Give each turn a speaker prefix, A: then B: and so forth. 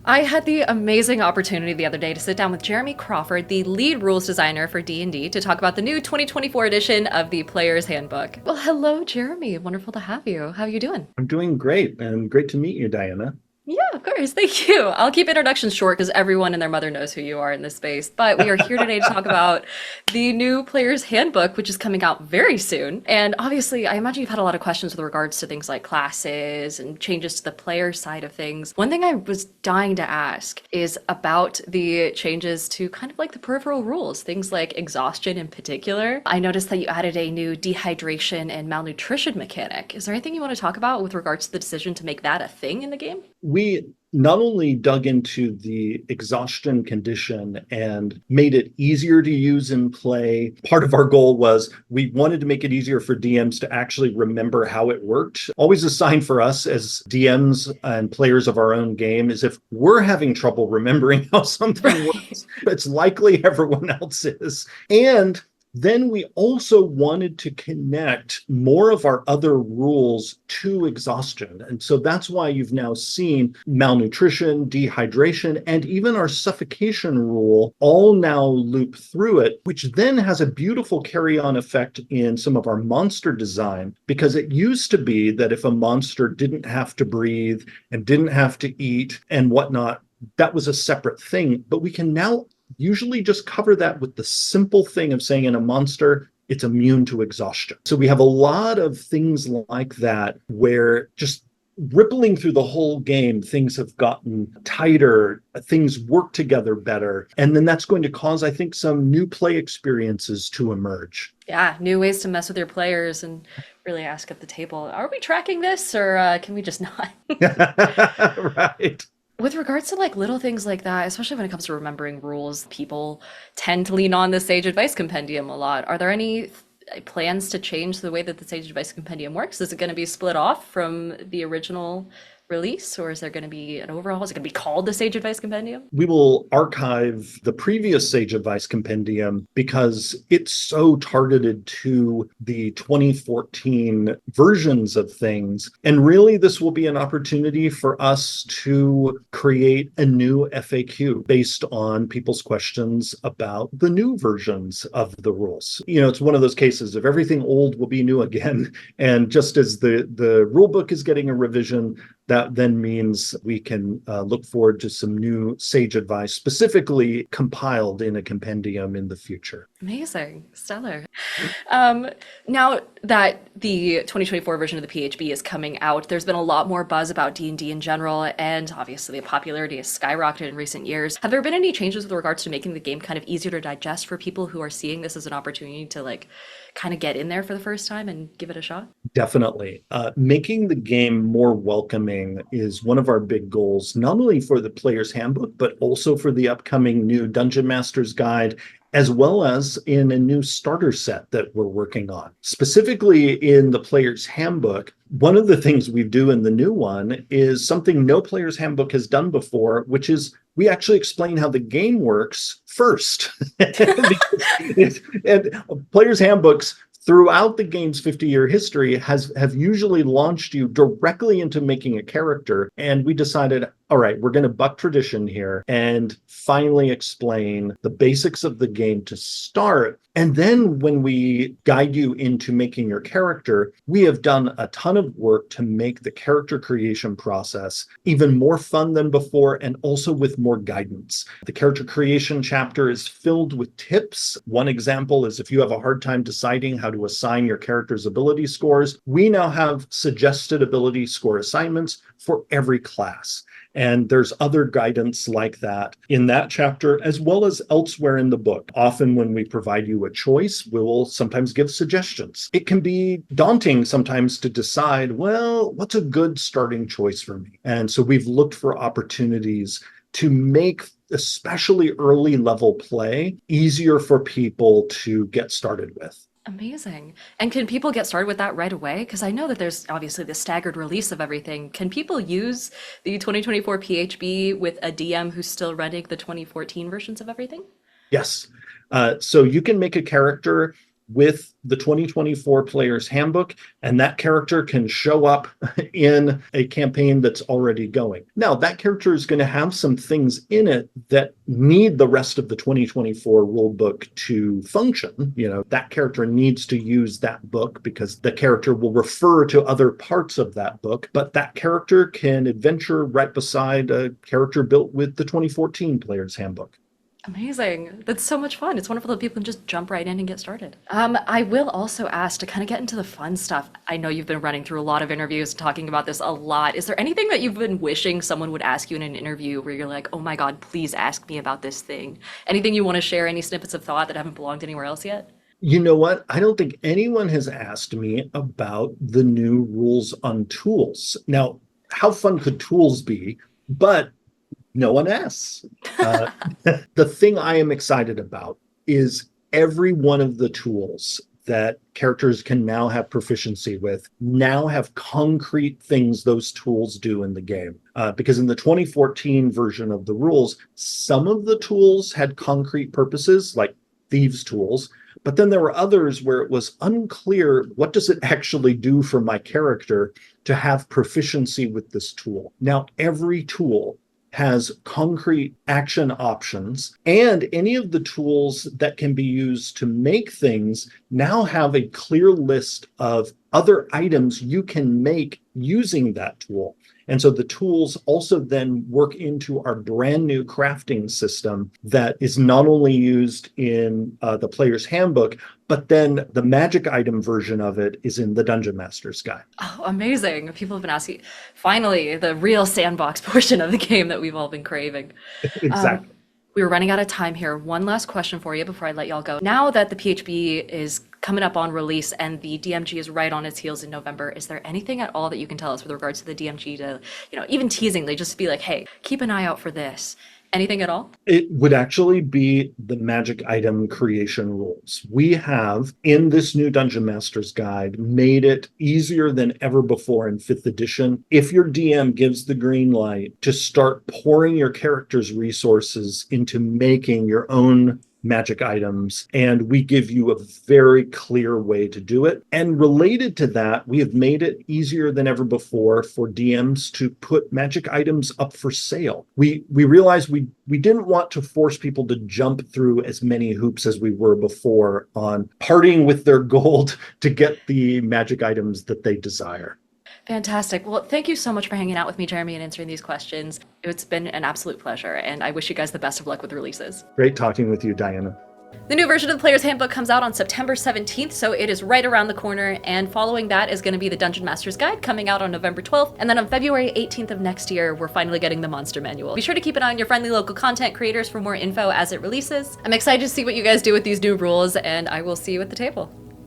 A: I had the amazing opportunity the other day to sit down with Jeremy Crawford, the lead rules designer for D&D, to talk about the new 2024 edition of the Player's Handbook. Well, hello, Jeremy. Wonderful to have you. How are you doing?
B: I'm doing great, and great to meet you, Diana.
A: Yeah, of course. Thank you. I'll keep introductions short because everyone and their mother knows who you are in this space. But we are here today to talk about the new Player's Handbook, which is coming out very soon. And obviously, I imagine you've had a lot of questions with regards to things like classes and changes to the player side of things. One thing I was dying to ask is about the changes to kind of like the peripheral rules, things like exhaustion in particular. I noticed that you added a new dehydration and malnutrition mechanic. Is there anything you want to talk about with regards to the decision to make that a thing in the game?
B: We not only dug into the exhaustion condition and made it easier to use in play. Part of our goal was we wanted to make it easier for DMs to actually remember how it worked. Always a sign for us as DMs and players of our own game is if we're having trouble remembering how something works, it's likely everyone else is. And then we also wanted to connect more of our other rules to exhaustion. And so that's why you've now seen malnutrition, dehydration, and even our suffocation rule all now loop through it, which then has a beautiful carry-on effect in some of our monster design, because it used to be that if a monster didn't have to breathe and didn't have to eat and whatnot, that was a separate thing. But we can now usually just cover that with the simple thing of saying in a monster, it's immune to exhaustion. So we have a lot of things like that where just rippling through the whole game, things have gotten tighter, things work together better. And then that's going to cause, I think, some new play experiences to emerge.
A: Yeah, new ways to mess with your players and really ask at the table, are we tracking this or can we just not?
B: Right.
A: With regards to like little things like that, especially when it comes to remembering rules, people tend to lean on the Sage Advice Compendium a lot. Are there any plans to change the way that the Sage Advice Compendium works? Is it going to be split off from the original release, or is there going to be an overhaul? Is it going to be called the Sage Advice Compendium?
B: We will archive the previous Sage Advice Compendium because it's so targeted to the 2014 versions of things. And really, this will be an opportunity for us to create a new FAQ based on people's questions about the new versions of the rules. You know, it's one of those cases of everything old will be new again. And just as the rule book is getting a revision, that then means we can look forward to some new Sage advice, specifically compiled in a compendium in the future.
A: Amazing, stellar. Now that the 2024 version of the PHB is coming out, there's been a lot more buzz about D&D in general, and obviously the popularity has skyrocketed in recent years. Have there been any changes with regards to making the game kind of easier to digest for people who are seeing this as an opportunity to like kind of get in there for the first time and give it a shot?
B: Definitely. Making the game more welcoming is one of our big goals, not only for the Player's Handbook, but also for the upcoming new Dungeon Master's Guide, as well as in a new starter set that we're working on. Specifically in the Player's Handbook, one of the things we do in the new one is something no Player's Handbook has done before, which is we actually explain how the game works first. And Player's Handbooks throughout the game's 50-year history have usually launched you directly into making a character. And we decided, all right, we're going to buck tradition here and finally explain the basics of the game to start. And then when we guide you into making your character, we have done a ton of work to make the character creation process even more fun than before and also with more guidance. The character creation chapter is filled with tips. One example is if you have a hard time deciding how to assign your character's ability scores, we now have suggested ability score assignments for every class. And there's other guidance like that in that chapter, as well as elsewhere in the book. Often when we provide you a choice, we will sometimes give suggestions. It can be daunting sometimes to decide, well, what's a good starting choice for me? And so we've looked for opportunities to make especially early level play easier for people to get started with.
A: Amazing. And can people get started with that right away? Because I know that there's obviously the staggered release of everything. Can people use the 2024 PHB with a DM who's still running the 2014 versions of everything?
B: Yes. So you can make a character with the 2024 Player's Handbook, and that character can show up in a campaign that's already going. Now, that character is going to have some things in it that need the rest of the 2024 rulebook to function. That character needs to use that book because the character will refer to other parts of that book, but that character can adventure right beside a character built with the 2014 Player's Handbook.
A: Amazing. That's so much fun. It's wonderful that people can just jump right in and get started. I will also ask to kind of get into the fun stuff. I know you've been running through a lot of interviews talking about this a lot. Is there anything that you've been wishing someone would ask you in an interview where you're like, oh my God, please ask me about this thing? Anything you want to share? Any snippets of thought that haven't belonged anywhere else yet?
B: You know what? I don't think anyone has asked me about the new rules on tools. Now, how fun could tools be? But no one asks. The thing I am excited about is every one of the tools that characters can now have proficiency with now have concrete things those tools do in the game. Because in the 2014 version of the rules, some of the tools had concrete purposes, like thieves' tools, but then there were others where it was unclear, what does it actually do for my character to have proficiency with this tool? Now, every tool has concrete action options, and any of the tools that can be used to make things now have a clear list of other items you can make using that tool. And so the tools also then work into our brand new crafting system that is not only used in the Player's Handbook, but then the magic item version of it is in the Dungeon Master's Guide.
A: Oh, amazing. People have been asking, finally, the real sandbox portion of the game that we've all been craving.
B: Exactly.
A: We were running out of time here. One last question for you before I let y'all go. Now that the PHB is coming up on release and the DMG is right on its heels in November, is there anything at all that you can tell us with regards to the DMG to, even teasingly, just be like, hey, keep an eye out for this? Anything at all?
B: It would actually be the magic item creation rules. We have, in this new Dungeon Master's Guide, made it easier than ever before in 5th edition. If your DM gives the green light to start pouring your character's resources into making your own magic items, and we give you a very clear way to do it. And related to that, we have made it easier than ever before for DMs to put magic items up for sale. We realized we didn't want to force people to jump through as many hoops as we were before on parting with their gold to get the magic items that they desire.
A: Fantastic. Well, thank you so much for hanging out with me, Jeremy, and answering these questions. It's been an absolute pleasure, and I wish you guys the best of luck with releases.
B: Great talking with you, Diana.
A: The new version of the Player's Handbook comes out on September 17th, so it is right around the corner, and following that is going to be the Dungeon Master's Guide coming out on November 12th, and then on February 18th of next year, we're finally getting the Monster Manual. Be sure to keep an eye on your friendly local content creators for more info as it releases. I'm excited to see what you guys do with these new rules, and I will see you at the table.